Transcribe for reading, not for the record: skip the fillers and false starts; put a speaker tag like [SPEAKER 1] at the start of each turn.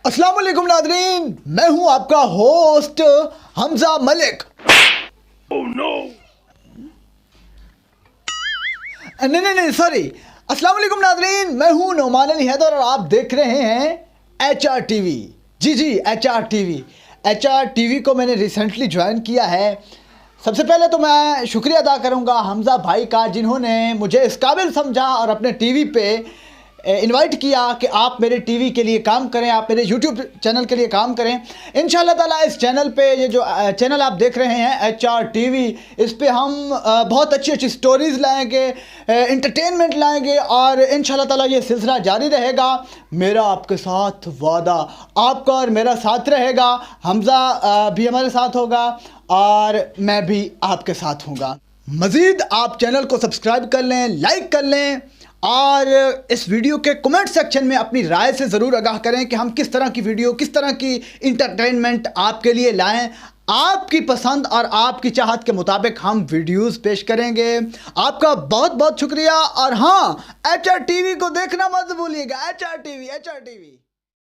[SPEAKER 1] अस्सलाम वालेकुम नादरीन, मैं हूं आपका होस्ट हमजा मलिक। नहीं सॉरी। अस्सलाम वालेकुम नादरीन, मैं हूं नोमान अली हैदर और आप देख रहे हैं HR टीवी। जी HR टीवी। HR टीवी को मैंने रिसेंटली ज्वाइन किया है। सबसे पहले तो मैं शुक्रिया अदा करूंगा हमजा भाई का, जिन्होंने मुझे इस काबिल समझा और अपने टीवी पे इनवाइट किया कि आप मेरे टीवी के लिए काम करें, आप मेरे यूट्यूब चैनल के लिए काम करें। इंशाल्लाह ताला इस चैनल पे, ये जो चैनल आप देख रहे हैं HR टीवी, इस पे हम बहुत अच्छी अच्छी स्टोरीज़ लाएंगे, इंटरटेनमेंट लाएंगे और इंशाल्लाह ताला ये सिलसिला जारी रहेगा। मेरा आपके साथ वादा, आपका और मेरा साथ रहेगा। हमजा भी हमारे साथ होगा और मैं भी आपके साथ हूँगा। मज़ीद आप चैनल को सब्सक्राइब कर लें, लाइक कर लें और इस वीडियो के कमेंट सेक्शन में अपनी राय से ज़रूर आगाह करें कि हम किस तरह की वीडियो, किस तरह की इंटरटेनमेंट आपके लिए लाएं। आपकी पसंद और आपकी चाहत के मुताबिक हम वीडियोस पेश करेंगे। आपका बहुत बहुत शुक्रिया। और हाँ, HR टीवी को देखना मत भूलिएगा। HR TV.